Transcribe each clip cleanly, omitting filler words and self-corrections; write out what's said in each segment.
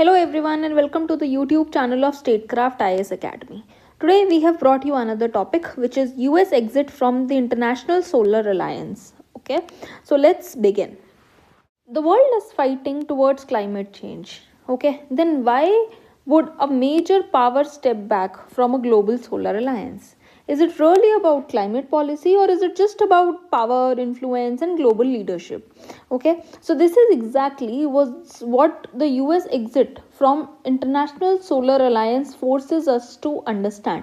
Hello everyone and welcome to the YouTube channel of Statecraft IAS Academy. Today we have brought you another topic which is US exit from the International Solar Alliance. Okay, so let's begin. The world is fighting towards climate change. Okay, then why would a major power step back from a global solar alliance? Is it really about climate policy or is it just about power, influence, and global leadership? Okay, so this is exactly was what the US exit from International Solar Alliance forces us to understand.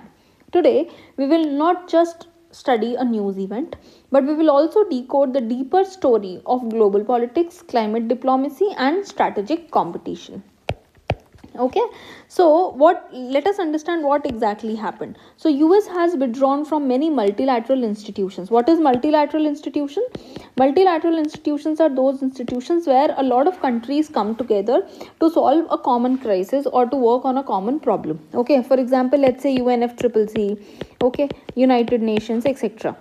Today, we will not just study a news event, but we will also decode the deeper story of global politics, climate diplomacy, and strategic competition. Okay, so what let us understand what exactly happened. So US has withdrawn from many multilateral institutions. What is multilateral institution? Multilateral institutions are those institutions where a lot of countries come together to solve a common crisis or to work on a common problem. Okay, for example, let's say UNFCCC, okay, United Nations, etc.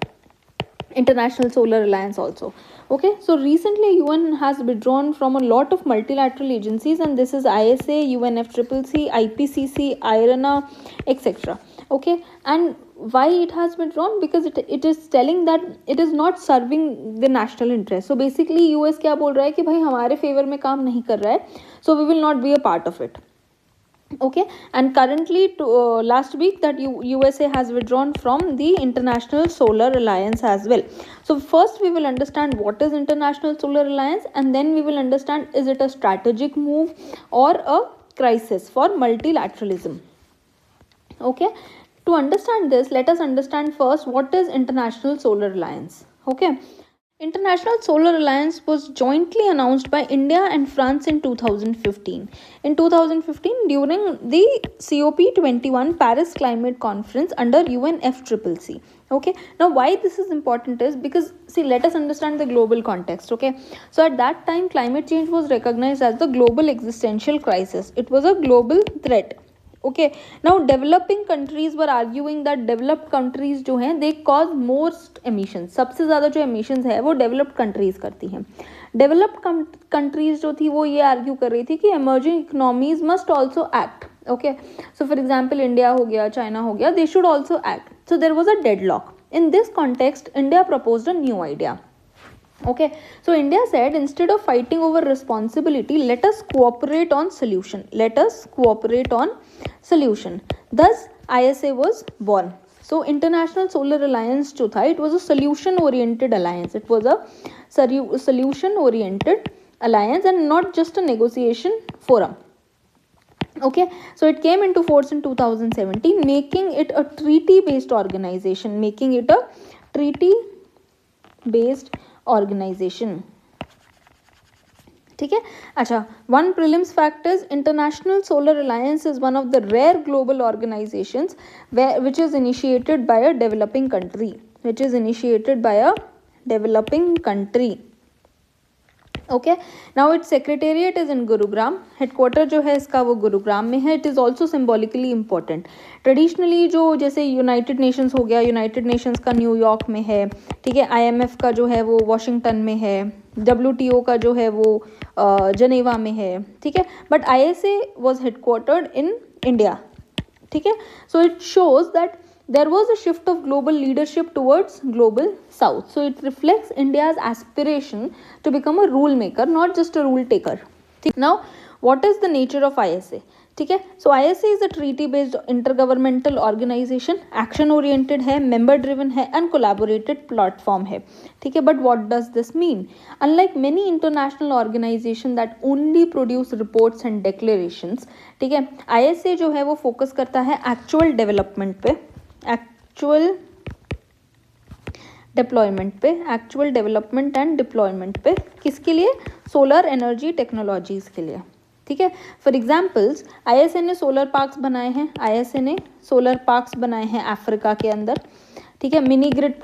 International Solar Alliance also. Okay, so recently UN has withdrawn from a lot of multilateral agencies, and this is ISA, UNFCCC, IPCC, IRENA, etc. Okay, and why it has withdrawn? Because it is telling that it is not serving the national interest. So basically US क्या बोल रहा है कि भाई हमारे favour में काम नहीं कर रहा है, so we will not be a part of it. Okay, and currently last week that USA has withdrawn from the International Solar Alliance as well. So first we will understand what is International Solar Alliance, and then we will understand is it a strategic move or a crisis for multilateralism. Okay, to understand this, let us understand first what is International Solar Alliance. Okay, International Solar Alliance was jointly announced by India and France in 2015. In 2015, during the COP21 Paris Climate Conference under UNFCCC. Okay, now why this is important is because, see, let us understand the global context. Okay, so at that time, climate change was recognized as the global existential crisis. It was a global threat. Okay, now developing countries were arguing that developed countries जो हैं they cause most emissions. सबसे ज़्यादा जो emissions है वो developed countries करती हैं. Developed countries जो थी वो ये argue कर रही थी कि emerging economies must also act. Okay, so for example India हो गया, China हो गया, they should also act. So there was a deadlock. In this context, India proposed a new idea. Okay, so India said instead of fighting over responsibility, let us cooperate on solution. Let us cooperate on solution. Thus, ISA was born. So International Solar Alliance जो था, it was a solution oriented alliance. It was a solution oriented alliance and not just a negotiation forum. Okay, so it came into force in 2017, making it a treaty based organization, making it a treaty based organization. ठीक है. अच्छा, one prelims fact is International Solar Alliance is one of the rare global organizations which is initiated by a developing country. Okay, now its secretariat is in Gurugram. Headquarter जो है इसका वो गुरुग्राम में है. It is also symbolically important. Traditionally जो जैसे United Nations हो गया, United Nations का न्यूयॉर्क में है, ठीक है, IMF का जो है वो वॉशिंगटन में है, WTO का जो है वो जनेवा में है, ठीक है, but ISA was headquartered in India. ठीक है, so it shows that there was a shift of global leadership towards global south. So it reflects India's aspiration to become a rule maker, not just a rule taker. Now, what is the nature of ISA? ठीक है, so ISA is a treaty based intergovernmental organization, action oriented है, member driven है, and collaborated platform है. ठीक है, but what does this mean? Unlike many international organizations that only produce reports and declarations, ठीक है, ISA जो है वो focus करता है actual development पे, actual डेप्लॉयमेंट पे, एक्चुअल डेवलपमेंट एंड डिप्लॉयमेंट पे. किसके लिए? सोलर एनर्जी टेक्नोलॉजीज के लिए. ठीक है, फॉर एग्जाम्पल्स ISA ने सोलर पार्क्स बनाए हैं. ISA ने सोलर पार्क्स बनाए हैं अफ्रीका के अंदर. ठीक है, मिनी ग्रिड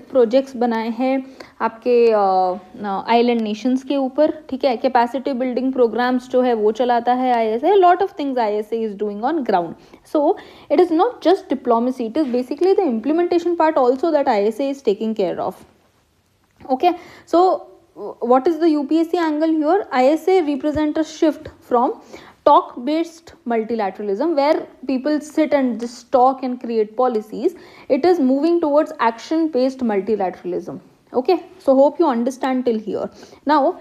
प्रोजेक्ट्स बनाए हैं आपके आइलैंड नेशंस के ऊपर. ठीक है, कैपेसिटी बिल्डिंग प्रोग्राम्स जो है वो चलाता है ISA. Lot of things ISA is doing on ground. So it is not just diplomacy, it is basically the implementation part also that ISA is taking care of. Okay, so what is the UPSC angle here? ISA represent a shift from talk based multilateralism, where people sit and just talk and create policies. It is moving towards action based multilateralism. Okay, so hope you understand till here. Now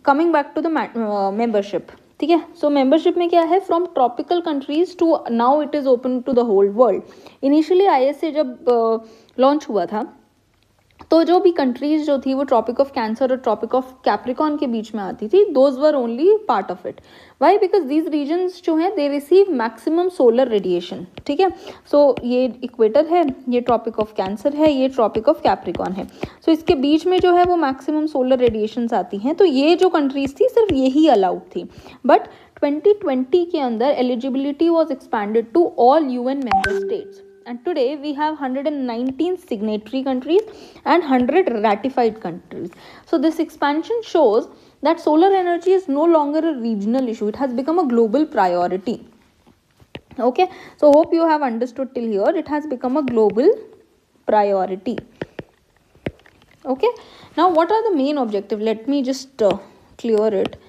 coming back to the membership. ठीक है, सो membership में क्या है, from tropical countries to now it is open to the whole world. Initially ISA जब launch हुआ था तो जो भी कंट्रीज जो थी वो ट्रॉपिक ऑफ कैंसर और ट्रॉपिक ऑफ कैप्रिकॉन के बीच में आती थी. Those were only part of it. Why? Because these regions जो हैं they receive maximum solar radiation. ठीक है, सो ये इक्वेटर है, ये ट्रॉपिक ऑफ कैंसर है, ये ट्रॉपिक ऑफ कैप्रिकॉन है. सो इसके बीच में जो है वो मैक्सिमम सोलर रेडिएशंस आती हैं. तो ये जो कंट्रीज थी सिर्फ यही अलाउड थी. बट 2020 के अंदर eligibility was expanded to all UN member states. And today we have 119 signatory countries and 100 ratified countries. So this expansion shows that solar energy is no longer a regional issue. It has become a global priority. Okay, so hope you have understood till here. It has become a global priority. Okay, now what are the main objectives? Let me just clear it.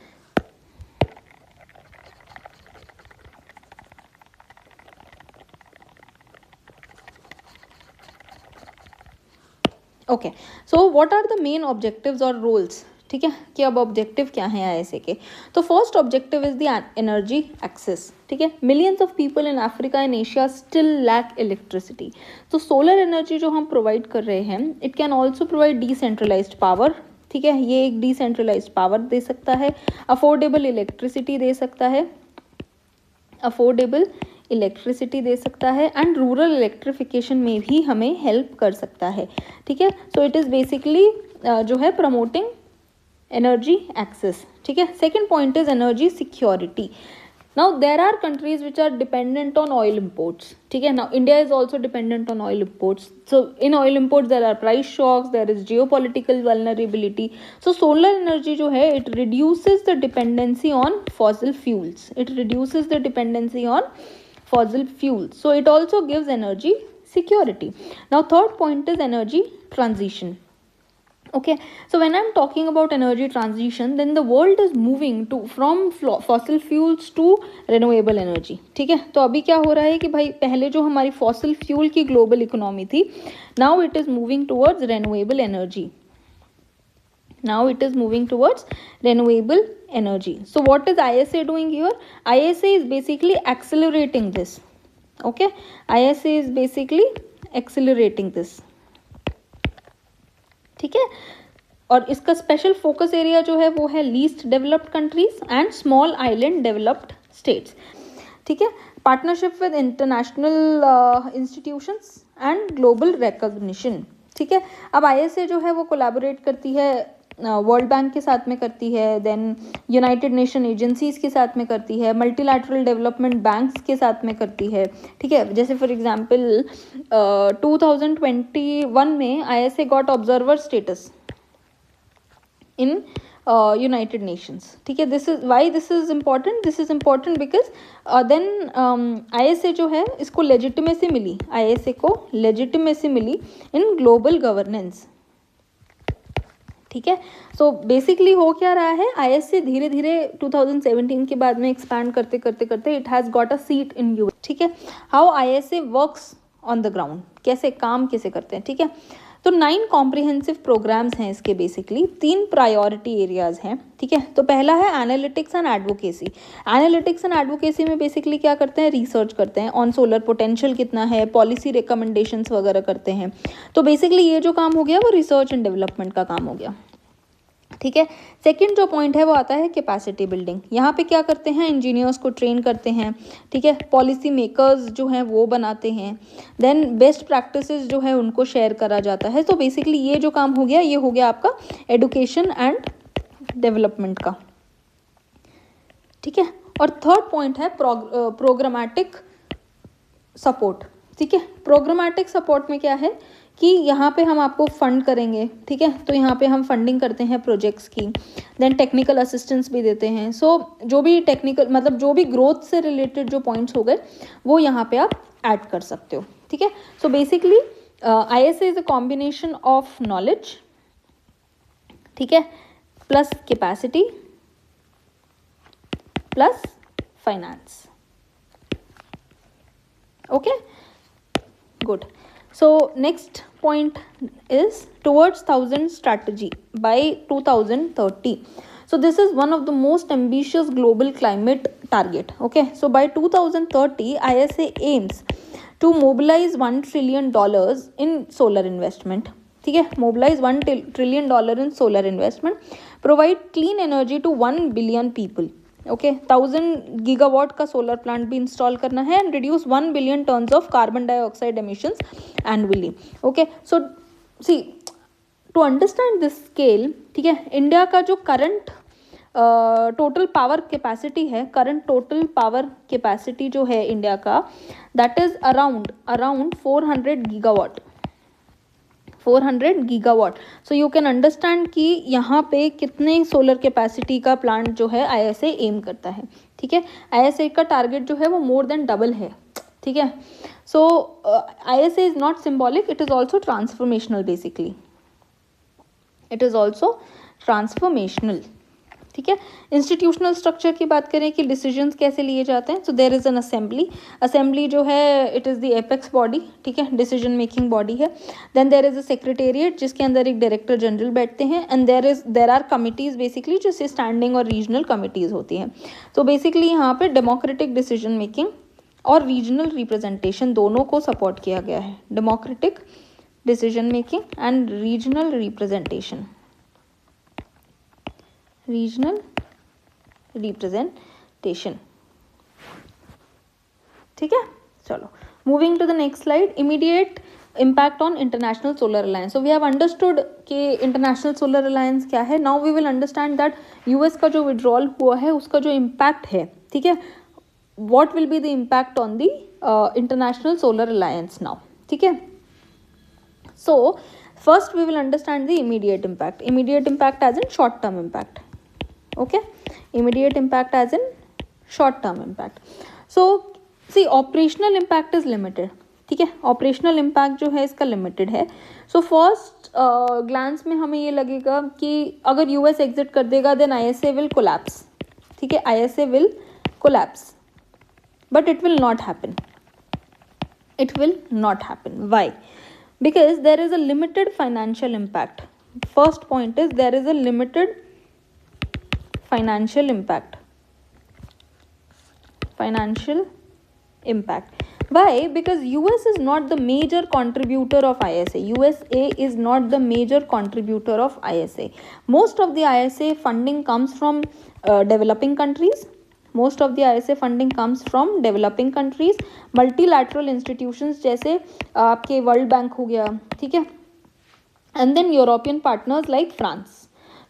Okay, so what are the main objectives और roles. ठीक है, कि अब objective क्या है ISA के. तो first objective is the energy access. ठीक है, millions of people in Africa and Asia still lack electricity. तो सोलर एनर्जी जो हम प्रोवाइड कर रहे हैं, it can also provide decentralised power. ठीक है, ये एक डिसेंट्रलाइज्ड पावर दे सकता है, अफोर्डेबल इलेक्ट्रिसिटी दे सकता है, अफोर्डेबल इलेक्ट्रिसिटी दे सकता है, एंड रूरल इलेक्ट्रिफिकेशन में भी हमें हेल्प कर सकता है. ठीक है, सो इट इज़ बेसिकली जो है प्रमोटिंग एनर्जी एक्सेस. ठीक है, second point is energy security. Now there are countries which are dependent on oil imports. ठीक है, now India is also dependent on oil imports. So in oil imports there are price shocks, there is geopolitical vulnerability. So solar energy जो है it reduces the dependency on fossil fuels. It reduces the dependency on fossil fuels, so it also gives energy security. Now third point is energy transition. Okay, so when I'm talking about energy transition, then the world is moving to from fossil fuels to renewable energy. ठीक है, तो अभी क्या हो रहा है कि भाई पहले जो हमारी fossil fuel की global economy थी, now it is moving towards renewable energy. Now it is moving towards renewable energy. So what is ISA doing here? ISA is basically accelerating this. Okay, ISA is basically accelerating this. ठीक है, और इसका special focus area जो है वो है least developed countries and small island developed states. ठीक है, partnership with international institutions and global recognition. ठीक है, अब ISA जो है वो कोलैबोरेट करती है वर्ल्ड बैंक के साथ में करती है, देन यूनाइटेड नेशन एजेंसीज के साथ में करती है, मल्टीलैटरल डेवलपमेंट बैंक्स के साथ में करती है. ठीक है, जैसे फॉर एग्जांपल 2021 में ISA got observer status in United Nations. ठीक है, this is why this is important. This is important because then ISA जो है इसको लेजिटिमेसी मिली, ISA को लेजिटिमेसी मिली इन ग्लोबल गवर्नेंस. ठीक है, सो बेसिकली हो क्या रहा है, ISA धीरे धीरे 2017 के बाद में एक्सपैंड करते करते करते it has got a seat in US. ठीक है, how ISA works on the ground, कैसे काम कैसे करते हैं. ठीक है, तो 9 कॉम्प्रिहेंसिव प्रोग्राम्स हैं इसके. बेसिकली 3 प्रायोरिटी एरियाज हैं. ठीक है, तो पहला है analytics and advocacy. Analytics and advocacy में बेसिकली क्या करते हैं, रिसर्च करते हैं ऑन सोलर पोटेंशियल कितना है, पॉलिसी रिकमेंडेशंस वगैरह करते हैं. तो बेसिकली ये जो काम हो गया वो रिसर्च एंड डेवलपमेंट का काम हो गया. ठीक है, सेकंड जो पॉइंट है वो आता है कैपेसिटी बिल्डिंग. यहाँ पे क्या करते हैं, इंजीनियर्स को ट्रेन करते हैं. ठीक है, पॉलिसी मेकर्स जो हैं वो बनाते हैं, देन बेस्ट प्रैक्टिसेस जो है उनको शेयर करा जाता है. तो बेसिकली ये जो काम हो गया ये हो गया आपका एडुकेशन एंड डेवलपमेंट का. ठीक है, और थर्ड पॉइंट है प्रोग्रामेटिक सपोर्ट. ठीक है, प्रोग्रामेटिक सपोर्ट में क्या है कि यहाँ पे हम आपको फंड करेंगे. ठीक है, तो यहाँ पे हम फंडिंग करते हैं प्रोजेक्ट्स की, देन टेक्निकल असिस्टेंस भी देते हैं. सो जो भी टेक्निकल मतलब जो भी ग्रोथ से रिलेटेड जो पॉइंट्स हो गए वो यहाँ पे आप ऐड कर सकते हो. ठीक है, so basically ISA is a combination of knowledge. ठीक है, plus capacity plus finance. Okay, good. So next point is towards 1000 strategy by 2030. So this is one of the most ambitious global climate target. Okay, so by 2030 ISA aims to mobilize $1 trillion in solar investment. ठीक है, mobilize $1 trillion in solar investment, provide clean energy to 1 billion people. Okay 1000 gigawatt का solar plant भी install करना है and reduce 1 billion tons of carbon dioxide emissions annually. Okay, so see to understand this scale, ठीक है, India का जो current total power capacity है, current total power capacity जो है इंडिया का, that is around 400 gigawatt. 400 gigawatt. So you can understand कि यहाँ पे कितने सोलर कैपेसिटी का प्लांट जो है ISA एम करता है. ठीक है, ISA का टारगेट जो है वो मोर देन डबल है. ठीक है, सो ISA is not symbolic, it is also transformational. Basically it is also transformational. ठीक है, इंस्टीट्यूशनल स्ट्रक्चर की बात करें कि डिसीजंस कैसे लिए जाते हैं. So there is an assembly जो है it is the apex body. ठीक है, डिसीजन मेकिंग बॉडी है. Then there is a secretariat जिसके अंदर एक डायरेक्टर जनरल बैठते हैं and there are committees basically जो स्टैंडिंग और रीजनल कमिटीज़ होती हैं. तो बेसिकली यहाँ पे डेमोक्रेटिक डिसीजन मेकिंग और रीजनल रिप्रेजेंटेशन दोनों को सपोर्ट किया गया है. Democratic decision making and regional representation, regional representation. ठीक है, चलो moving to the next slide. Immediate impact on international solar alliance. So we have understood कि इंटरनेशनल सोलर अलायंस क्या है. Now we will understand that US का जो withdrawal हुआ है उसका जो इम्पैक्ट है. ठीक है, what will be the impact on the international solar alliance now. ठीक है, so first we will understand the immediate impact as in short term impact. Okay, immediate impact as in short term impact. So see, operational impact is limited. ठीक है, operational impact जो है इसका limited है. So first glance में हमें ये लगेगा कि अगर यूएस एग्जिट कर देगा देन ISA विल कोलैप्स. ठीक है, ISA will collapse, but it will not happen. It will not happen. Why? Because there is a limited financial impact. First point is there is a limited financial impact. Financial impact. Why? Because US is not the major contributor of ISA. USA is not the major contributor of ISA. Most of the ISA funding comes from developing countries. Most of the ISA funding comes from developing countries. Multilateral institutions जैसे आपके world bank हो गया. ठीक है, and then European partners like France.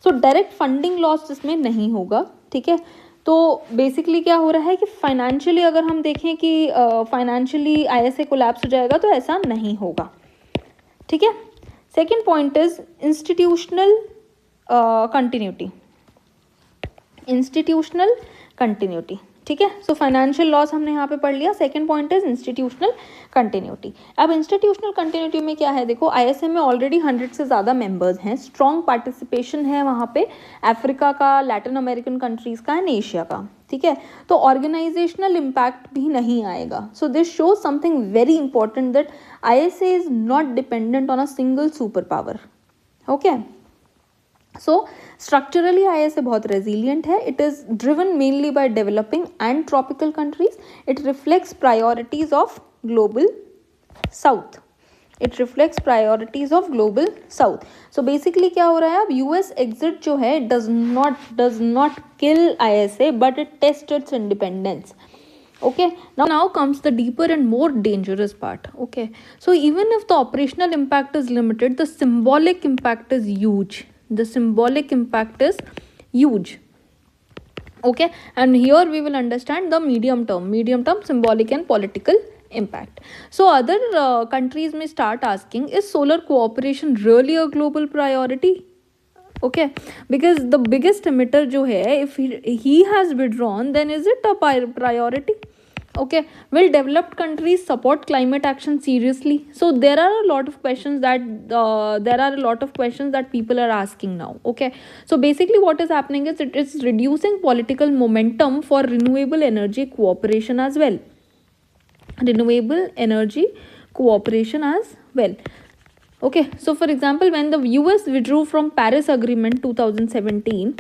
So direct funding loss इसमें नहीं होगा. ठीक है, तो बेसिकली क्या हो रहा है कि फाइनेंशियली अगर हम देखें कि फाइनेंशियली ISA कोलैप्स हो जाएगा तो ऐसा नहीं होगा. ठीक है, second point is institutional continuity. Institutional continuity. ठीक है, सो फाइनेंशियल लॉस हमने यहाँ पे पढ़ लिया. Second point is institutional continuity. अब इंस्टीट्यूशनल कंटिन्यूटी में क्या है, देखो ISA में ऑलरेडी 100 से ज़्यादा मेंबर्स हैं. स्ट्रॉन्ग पार्टिसिपेशन है वहाँ पे अफ्रीका का, लैटिन अमेरिकन कंट्रीज़ का एंड एशिया का. ठीक है, तो ऑर्गेनाइजेशनल इम्पैक्ट भी नहीं आएगा. So this shows something very important that ISA is not dependent on a single super power. Okay, so structurally ISA बहुत रेजिलियंट है. It is driven mainly by developing and tropical countries. It reflects priorities of global south. It reflects priorities of global south. So basically क्या हो रहा है, अब US exit जो है does not kill ISA but it taste it's independence. Okay, now comes the deeper and more dangerous part. Okay, so even if the operational impact is limited, the symbolic impact is huge. The symbolic impact is huge. Okay, and here we will understand the medium term symbolic and political impact. So other countries may start asking, is solar cooperation really a global priority? Okay, because the biggest emitter जो है, if he has withdrawn, then is it a priority? Okay, will developed countries support climate action seriously? So there are a lot of questions that people are asking now. Okay, so basically what is happening is it is reducing political momentum for renewable energy cooperation as well. Renewable energy cooperation as well. Okay, so for example, when the US withdrew from Paris Agreement 2017,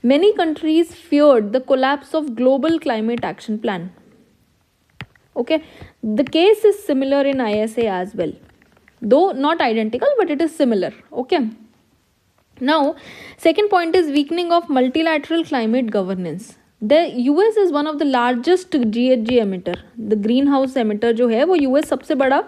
many countries feared the collapse of global climate action plan. Okay, the case is similar in ISA as well, though not identical, but it is similar. Okay, now second point is weakening of multilateral climate governance. The US is one of the largest GHG emitter. The greenhouse emitter जो है वो US सबसे बड़ा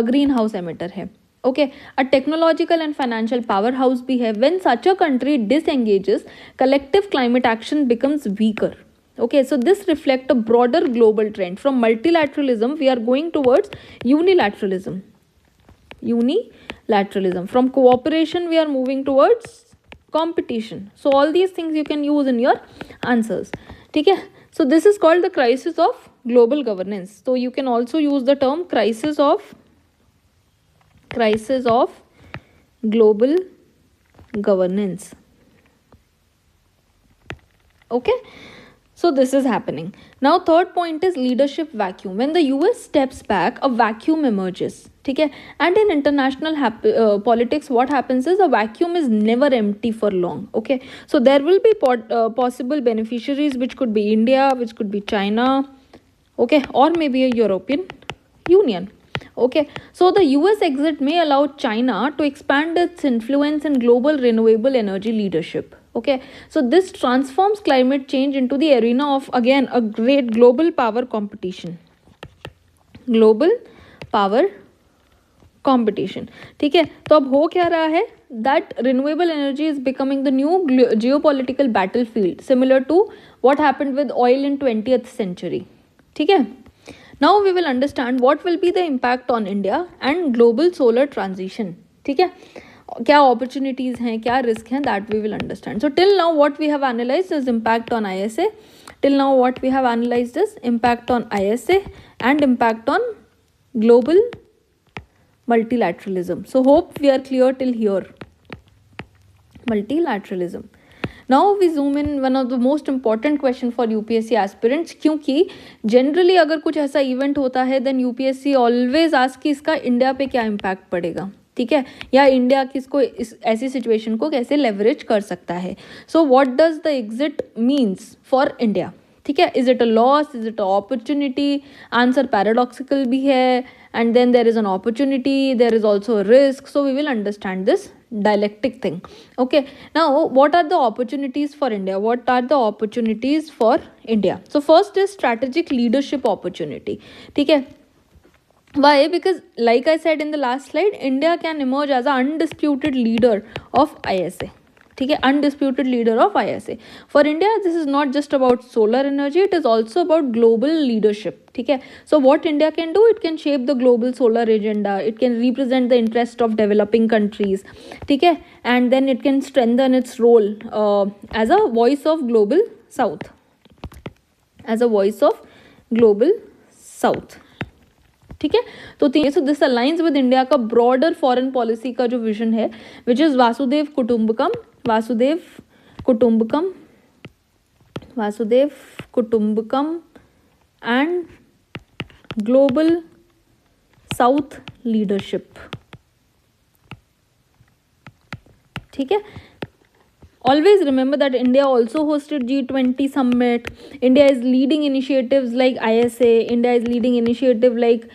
greenhouse emitter है. Okay, a technological and financial powerhouse भी है. When such a country disengages, collective climate action becomes weaker. Okay, so this reflects a broader global trend. From multilateralism we are going towards unilateralism. From cooperation we are moving towards competition. So all these things you can use in your answers. Okay, so this is called the crisis of global governance. So you can also use the term crisis of global governance. Okay, so this is happening. Now third point is leadership vacuum. When the US steps back, a vacuum emerges. ठीक है, and in international politics what happens is a vacuum is never empty for long. Okay, so there will be possible beneficiaries, which could be India, which could be China, okay, or maybe a European Union. Okay, so the US exit may allow China to expand its influence in global renewable energy leadership. Okay, so this transforms climate change into the arena of again a great global power competition. ठीक है, तो अब हो क्या रहा है, that renewable energy is becoming the new geopolitical battlefield, similar to what happened with oil in 20th century. ठीक है, now we will understand what will be the impact on India and global solar transition. ठीक है, क्या opportunities हैं, क्या risk हैं, that we will understand. So till now what we have analyzed is impact on ISA. Till now what we have analyzed is impact on ISA and impact on global multilateralism. So hope we are clear till here. Multilateralism. Now we zoom in one of the most important question for UPSC aspirants, क्योंकि generally अगर कुछ ऐसा event होता है then UPSC always ask कि इसका India पे क्या impact पड़ेगा. ठीक है, या इंडिया किसको इस ऐसी सिचुएशन को कैसे लेवरेज कर सकता है. So what does the exit means for India. ठीक है, is it a loss, is it a opportunity. Answer paradoxical भी है, and then there is an opportunity, there is also risk. So we will understand this dialectic thing. Okay, now what are the opportunities for India? So first is strategic leadership opportunity. ठीक है, why? Because like I said in the last slide, India can emerge as an undisputed leader of ISA. ठीक है, undisputed leader of ISA. For India this is not just about solar energy, it is also about global leadership. ठीक है, so what India can do, it can shape the global solar agenda, it can represent the interest of developing countries. ठीक है, and then it can strengthen its role as a voice of global south. ठीक है, तो this alliance with India का broader foreign policy का जो vision है, which is Vasudhaiva Kutumbakam and global south leadership. ठीक है, always remember that India also hosted G20 summit. India is leading initiatives like ISA. India is leading initiative like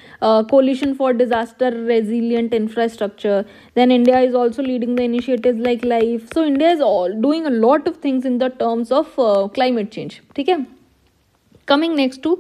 coalition for disaster resilient infrastructure. Then India is also leading the initiatives like LIFE. So India is all doing a lot of things in the terms of climate change. ठीक है, coming next to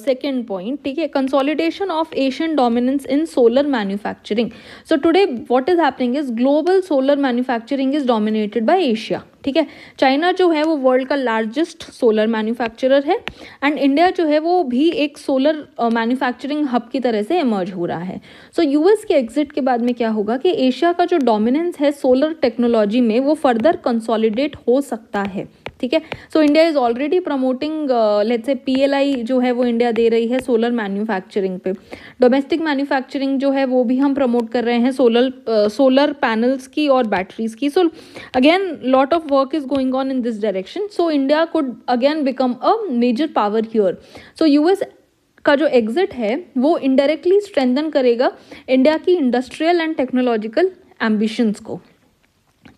second point, ठीक है, consolidation of Asian dominance in solar manufacturing. So today what is happening is global solar manufacturing is dominated by Asia. ठीक है, China जो है वो world का लार्जेस्ट सोलर मैन्युफैक्चरर है, एंड इंडिया जो है वो भी एक सोलर मैन्युफैक्चरिंग हब की तरह से इमर्ज हो रहा है. सो यूएस के एग्जिट के बाद में क्या होगा कि एशिया का जो डोमिनेंस है सोलर टेक्नोलॉजी में वो फर्दर कंसोलिडेट हो सकता है. ठीक है। So India is already promoting, let's say PLI जो है वो इंडिया दे रही है सोलर मैन्युफैक्चरिंग पे। डोमेस्टिक मैन्युफैक्चरिंग जो है वो भी हम प्रमोट कर रहे हैं सोलर पैनल्स की और बैटरीज की। So again lot of work is going on in this direction. So India could again become a major power here. So US का जो एग्जिट है वो इनडायरेक्टली स्ट्रेंथन करेगा इंडिया की इंडस्ट्रियल एंड टेक्नोलॉजिकल एम्बिशंस को,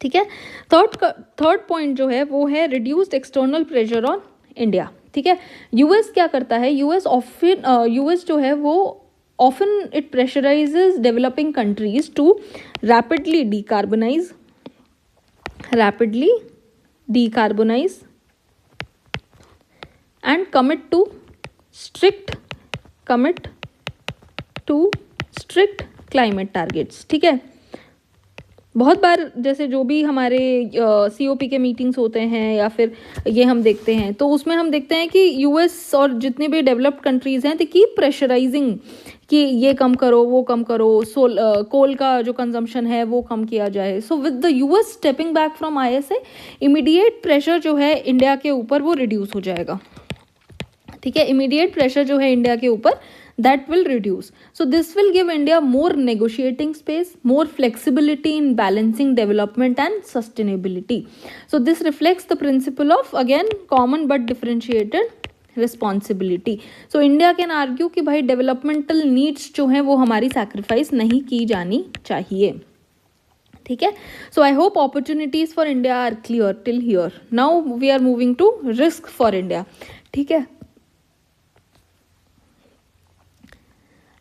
ठीक है। थर्ड पॉइंट जो है वो है reduced external pressure on India, ठीक है। US क्या करता है, US जो है वो often it pressurises developing countries to rapidly decarbonize and commit to strict climate targets, ठीक है। बहुत बार जैसे जो भी हमारे COP के मीटिंग्स होते हैं या फिर ये हम देखते हैं, तो उसमें हम देखते हैं कि US और जितने भी डेवलप्ड कंट्रीज हैं, दे कीप प्रेशराइजिंग कि ये कम करो, वो कम करो, कोल का जो कंजम्पशन है वो कम किया जाए। So with the US stepping back from ISA, immediate pressure जो है इंडिया के ऊपर वो रिड्यूस हो जाएगा, ठीक है। इमीडिएट प्रेशर जो है इंडिया के ऊपर that will reduce. So this will give India more negotiating space, more flexibility in balancing development and sustainability. So this reflects the principle of again common but differentiated responsibility. So India can argue कि भाई developmental needs जो हैं वो हमारी sacrifice नहीं की जानी चाहिए, ठीक है। So I hope opportunities for India are clear till here. Now we are moving to risk for India, ठीक है।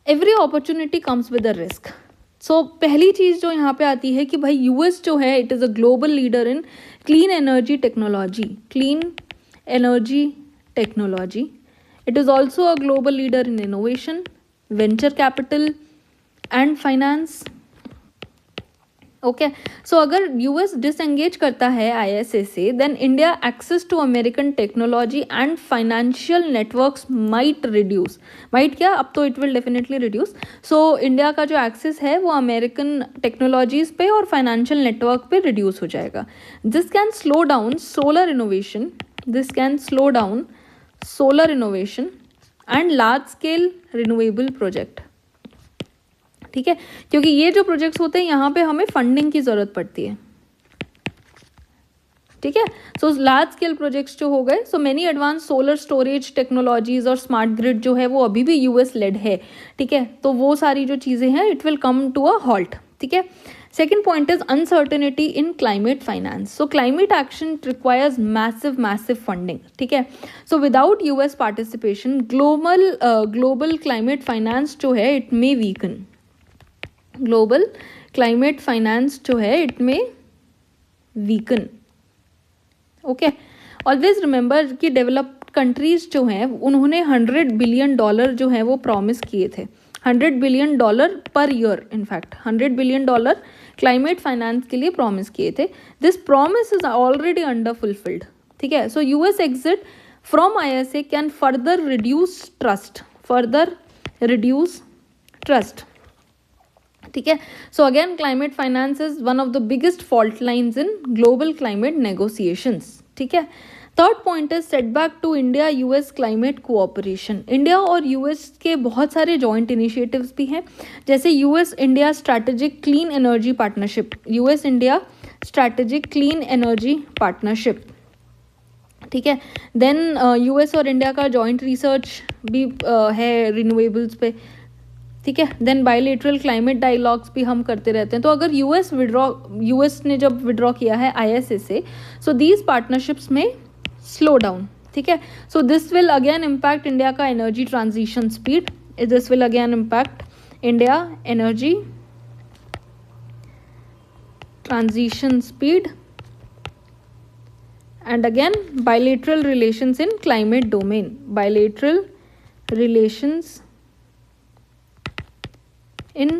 Every opportunity comes with a risk. So पहली चीज़ जो यहाँ पे आती है कि भाई US जो है it is a global leader in clean energy technology. It is also a global leader in innovation, venture capital and finance, okay. So अगर US डिसएंगेज करता है ISA से, then India access to American technology and financial networks might reduce. Might क्या, अब तो it will definitely reduce. So India का जो access है वो अमेरिकन टेक्नोलॉजीज पे और फाइनेंशियल नेटवर्क पे रिड्यूस हो जाएगा। This can slow down solar innovation and large scale renewable project, ठीक है। क्योंकि ये जो प्रोजेक्ट्स होते हैं यहाँ पे हमें फंडिंग की जरूरत पड़ती है, ठीक है। सो लार्ज स्केल प्रोजेक्ट्स जो हो गए, so many advance solar storage technologies और स्मार्ट ग्रिड जो है वो अभी भी US लेड है, ठीक है। तो वो सारी जो चीजें हैं it will come to a halt, ठीक है। Second point is uncertainty in climate finance. So climate action requires massive funding, ठीक है। So without US participation global climate finance जो है it may weaken. Global climate finance जो है it may weaken, okay. Always remember कि developed countries जो हैं उन्होंने $100 बिलियन जो है वो प्रॉमिस किए थे, $100 billion per year, in fact $100 billion climate finance के लिए प्रॉमिस किए थे। This promise is already under fulfilled, ठीक है। So US exit from ISA can further reduce trust, ठीक है। So again climate finance is one of the biggest fault lines in global climate negotiations, ठीक है। Third point is setback to India US climate cooperation. India और US के बहुत सारे joint initiatives भी हैं, जैसे US India strategic clean energy partnership, ठीक है। देन US और इंडिया का जॉइंट रिसर्च भी है रिन्यूएबल्स पे, ठीक है। देन बायलेटरल क्लाइमेट डायलॉग्स भी हम करते रहते हैं। तो अगर US ने जब विड्रॉ किया है ISA से, सो दीज पार्टनरशिप्स में स्लो डाउन, ठीक है। So this will again impact India का energy transition speed, this will again impact India energy transition speed and again bilateral relations in climate domain, bilateral relations in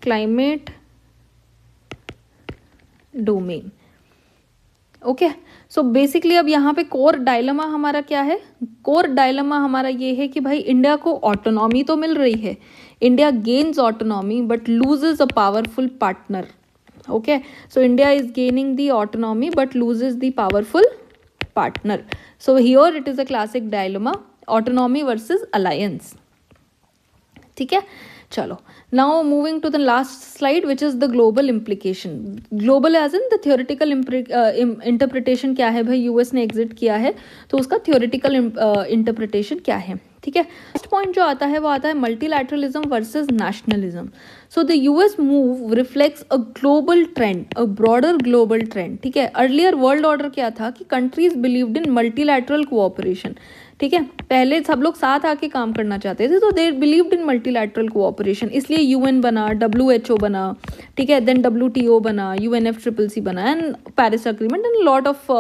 climate domain, okay. So basically अब यहाँ पे core dilemma हमारा क्या है, core dilemma हमारा ये है कि भाई इंडिया को ऑटोनॉमी तो मिल रही है, India gains autonomy but loses a powerful partner, Okay, so India is gaining the autonomy but loses the powerful partner. So here it is a classic dilemma, autonomy versus alliance. ठीक है, चलो now moving to the last slide which is the global implication. Global as in the theoretical interpretation क्या है भाई, US ने exit किया है तो उसका थियोरिटिकल इंटरप्रिटेशन क्या है. ठीक है, फर्स्ट पॉइंट जो आता है वो आता है multilateralism versus nationalism. So the US move reflects a global trend, a broader global trend. ठीक है, अर्लियर वर्ल्ड ऑर्डर क्या था कि countries believed in multilateral cooperation. ठीक है, पहले सब लोग साथ आके काम करना चाहते थे, तो they believed in multilateral cooperation, इसलिए यूएन बना, WHO बना. ठीक है, देन WTO बना, UNFCCC बना, and Paris agreement and lot of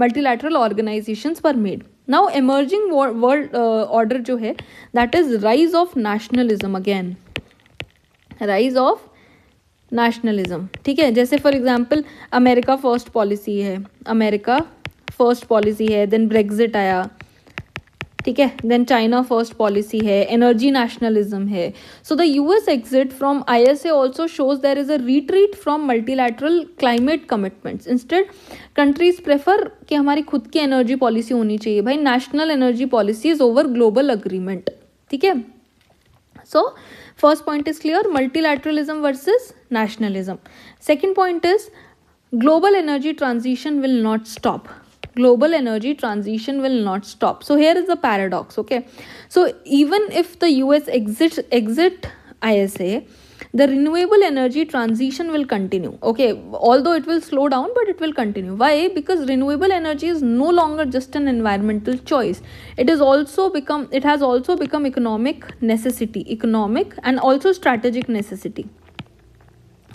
multilateral organisations were made. Now emerging world order जो है that is rise of nationalism. Again rise of nationalism. ठीक है, जैसे for example America first policy है, America first policy है, then Brexit आया. ठीक है, देन चाइना फर्स्ट पॉलिसी है, एनर्जी नेशनलिज्म है. So the US exit from ISA also shows there is a retreat from multilateral climate commitments. Instead countries prefer कि हमारी खुद की एनर्जी पॉलिसी होनी चाहिए भाई, national energy policies over global agreement. ठीक है, so first point is clear, multilateralism versus nationalism. Second point is global energy transition will not stop. Global energy transition will not stop. So here is the paradox. Okay, so even if the US exit ISA, the renewable energy transition will continue. Okay, although it will slow down, but it will continue. Why? Because renewable energy is no longer just an environmental choice. It has also become economic necessity, economic and also strategic necessity.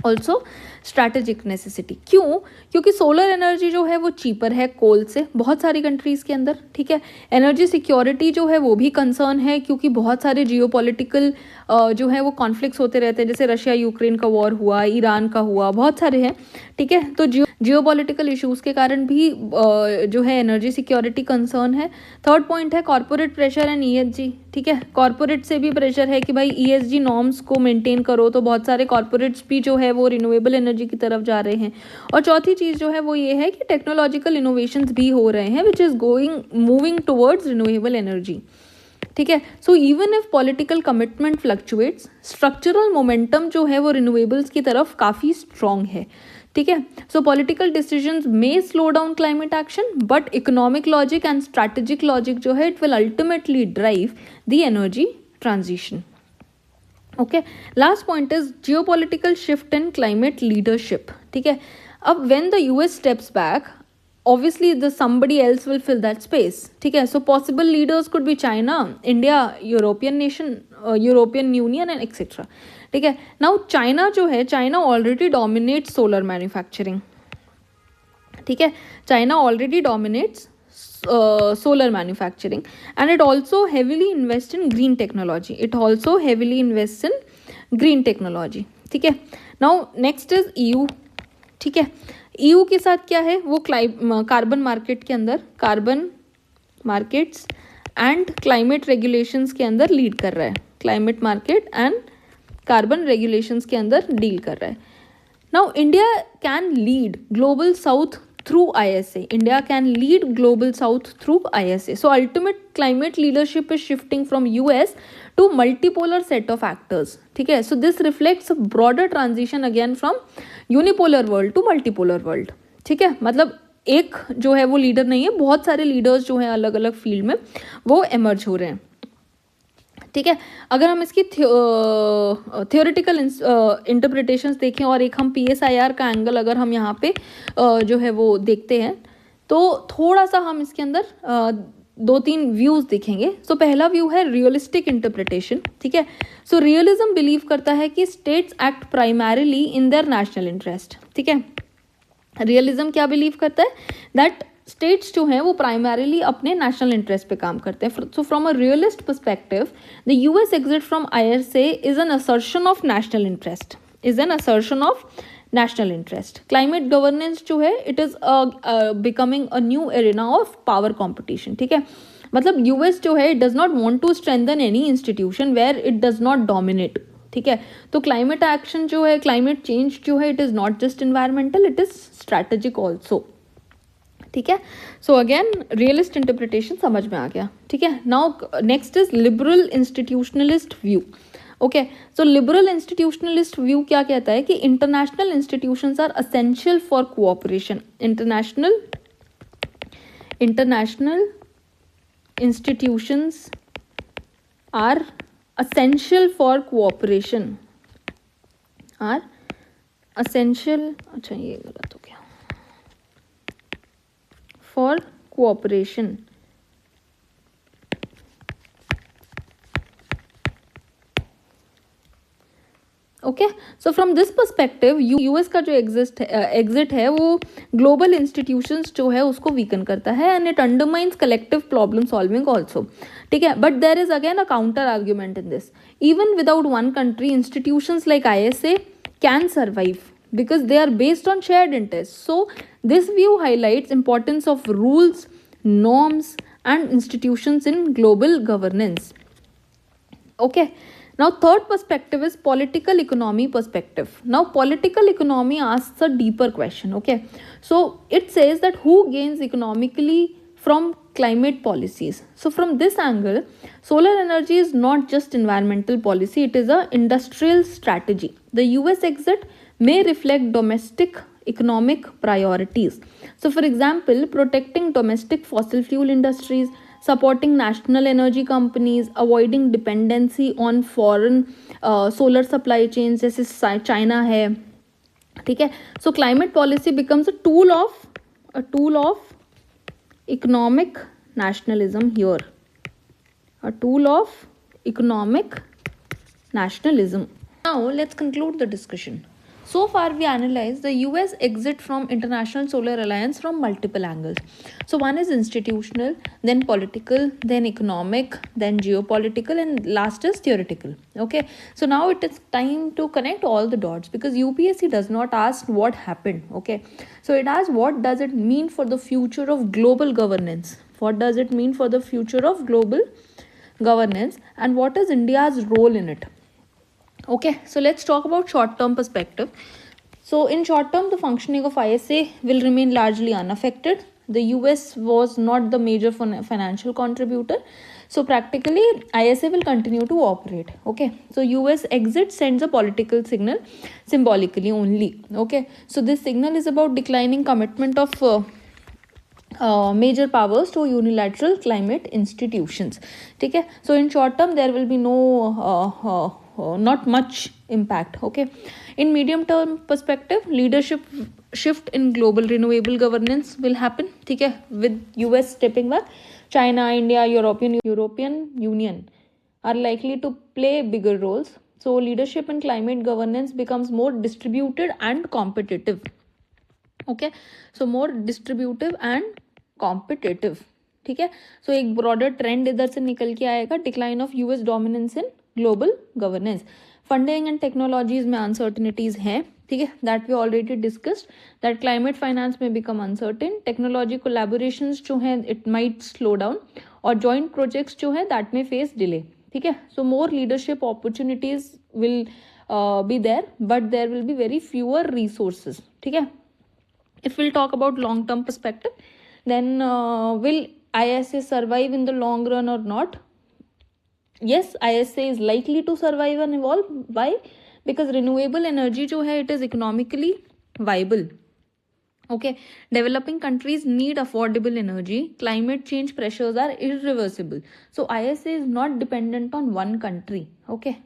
Also strategic necessity. क्यों? क्योंकि solar energy जो है वो cheaper है कोल से बहुत सारी countries के अंदर. ठीक है, एनर्जी सिक्योरिटी जो है वो भी कंसर्न है, क्योंकि बहुत सारे जियोपॉलिटिकल जो है वो कॉन्फ्लिक्ट्स होते रहते हैं, जैसे रशिया यूक्रेन का वॉर हुआ, ईरान का हुआ, बहुत सारे हैं. ठीक है, तो जियोपॉलिटिकल इश्यूज़ के कारण भी जो है एनर्जी सिक्योरिटी कंसर्न है. थर्ड पॉइंट है कॉर्पोरेट प्रेशर एंड ESG. ठीक है, कॉर्पोरेट से भी प्रेशर है कि भाई ESG नॉर्म्स को मेंटेन करो, तो बहुत सारे कॉर्पोरेट्स भी जो है वो रिन्यूएबल एनर्जी की तरफ जा रहे हैं. और चौथी चीज़ जो है वो ये है कि टेक्नोलॉजिकल इनोवेशंस भी हो रहे हैं which is moving towards renewable energy. ठीक है, so even if political commitment fluctuates, structural momentum जो है वो रिन्यूएबल्स की तरफ काफ़ी स्ट्रॉन्ग है. ठीक है, सो political decisions may slow down climate action, but economic logic and strategic logic जो है it will ultimately drive the energy transition. Okay, last point is geopolitical shift in climate leadership. ठीक है, अब when the US steps back, obviously the somebody else will fill that space. ठीक है, so possible leaders could be China, India, European nation, European Union and etc. ठीक है, now China जो है, China already dominates solar manufacturing. ठीक है, China already dominates solar manufacturing and it also heavily invests in green technology. It also heavily invests in green technology. ठीक है, now next is EU. ठीक है, EU के साथ क्या है, वो कार्बन मार्केट के अंदर, carbon markets and climate regulations के अंदर लीड कर रहा है, climate market and carbon regulations के अंदर डील कर रहा है. Now India can lead global south through ISA. India can lead global south through ISA. So ultimate climate leadership is shifting from US to multipolar set of actors. ठीक है, so this reflects a broader transition again from unipolar world to multipolar world. ठीक है, मतलब एक जो है वो leader नहीं है, बहुत सारे लीडर्स जो हैं अलग अलग फील्ड में वो एमर्ज हो रहे हैं. ठीक है, अगर हम इसकी थियोरेटिकल इंटरप्रिटेशंस देखें और एक हम PSIR का एंगल अगर हम यहाँ पे जो है वो देखते हैं, तो थोड़ा सा हम इसके अंदर 2-3 व्यूज़ देखेंगे. सो पहला व्यू है रियलिस्टिक इंटरप्रिटेशन. ठीक है, सो रियलिज्म बिलीव करता है कि states act primarily in their national interest. ठीक है, रियलिज्म क्या बिलीव करता है, दैट स्टेट्स जो हैं वो प्राइमरीली अपने नेशनल इंटरेस्ट पे काम करते हैं. So from a realist perspective the US exit from ISA is an assertion of national interest, is an assertion of national interest. Climate governance जो है it is becoming a new arena of power competition. ठीक है, मतलब US जो है it does not want to strengthen any institution where it does not dominate. ठीक है। तो क्लाइमेट एक्शन जो है, क्लाइमेट चेंज जो है, it is not just environmental, it is strategic also, ठीक है। सो अगेन रियलिस्ट इंटरप्रिटेशन समझ में आ गया, ठीक है। Now next is liberal institutionalist view. Okay, so liberal institutionalist view क्या कहता है कि international institutions are essential for cooperation. International institutions are essential for cooperation, are essential, अच्छा ये गलत हो गया, for cooperation. Okay, so from this perspective US का जो एग्जिट है वो ग्लोबल इंस्टीट्यूशंस जो है उसको वीकन करता है and it undermines collective problem solving also, ठीक है। But there is again a counter argument in this. Even without one country, institutions like ISA can survive because they are based on shared interests. So this view highlights importance of rules, norms and institutions in global governance. Okay, now third perspective is political economy perspective. Now political economy asks a deeper question. Okay, so it says that who gains economically from climate policies. So from this angle, solar energy is not just environmental policy, it is a industrial strategy. The US exit may reflect domestic economic priorities. So for example, protecting domestic fossil fuel industries, supporting national energy companies, avoiding dependency on foreign solar supply chains जैसे China है, ठीक है। So climate policy becomes a tool of economic nationalism here, a tool of economic nationalism. Now let's conclude the discussion. So far we analyzed the US exit from International Solar Alliance from multiple angles. So one is institutional, then political, then economic, then geopolitical, and last is theoretical. Okay, so now it is time to connect all the dots, because UPSC does not ask what happened. Okay, so it asks what does it mean for the future of global governance, what does it mean for the future of global governance, and what is India's role in it. Okay, so let's talk about short-term perspective. So in short term, the functioning of ISA will remain largely unaffected. The US was not the major financial contributor, so practically ISA will continue to operate. Okay, so US exit sends a political signal, symbolically only. Okay, so this signal is about declining commitment of major powers to unilateral climate institutions, ठीक है। So in short term there will be no not much impact. Okay, in medium term perspective, leadership shift in global renewable governance will happen, ठीक है, with US stepping back. China, India, European Union are likely to play bigger roles. So leadership in climate governance becomes more distributed and competitive. Okay, so more distributive and competitive, ठीक है। सो एक broader trend इधर से निकल के आएगा, decline of US dominance in global governance. Funding and technologies में uncertainties हैं, ठीक है, that we already discussed, that climate finance may become uncertain, technology collaborations जो हैं इट माइट स्लो डाउन, और जॉइंट प्रोजेक्ट्स जो हैं दैट में फेस डिले, ठीक है। So more leadership opportunities will be there, but there will be very fewer resources, ठीक है। If we'll talk about long-term perspective, then will ISA survive in the long run or not? Yes, ISA is likely to survive and evolve. Why? Because renewable energy जो है it is economically viable. Okay, developing countries need affordable energy. Climate change pressures are irreversible. So ISA is not dependent on one country. Okay,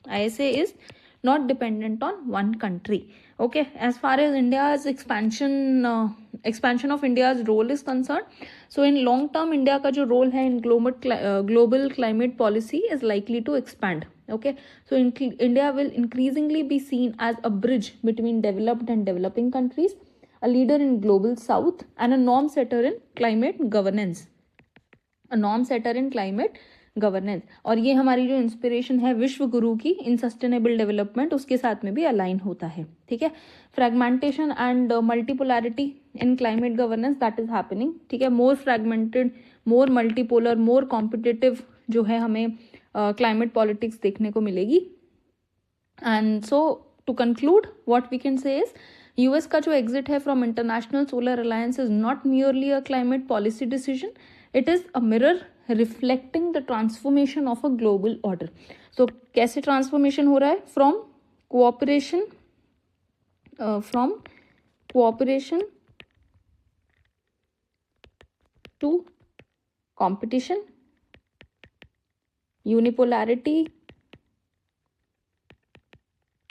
ISA is not dependent on one country. Okay, as far as India's expansion of India's role is concerned, so in long term India का जो role है in global climate policy is likely to expand. Okay, so India will increasingly be seen as a bridge between developed and developing countries, a leader in global south, and a norm setter in climate governance, governance. और ये हमारी जो inspiration है विश्व गुरु की इन sustainable development, उसके साथ में भी अलाइन होता है, ठीक है। Fragmentation and multipolarity in climate governance that is happening, ठीक है। More fragmented, more multipolar, more competitive जो है हमें क्लाइमेट पॉलिटिक्स देखने को मिलेगी। And so to conclude what we can say is US का जो एग्जिट है from International solar Alliance is not merely a climate policy decision, it is a mirror reflecting the transformation of a global order. So कैसे transformation हो रहा है? From cooperation to competition, unipolarity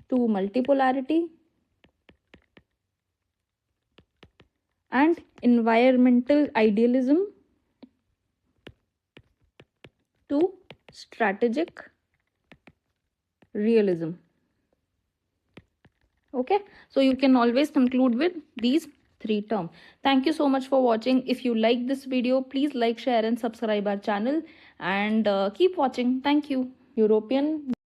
to multipolarity, and environmental idealism to strategic realism. Okay, so you can always conclude with these three terms. Thank you so much for watching. If you like this video, please like, share and subscribe our channel, and keep watching. Thank you. European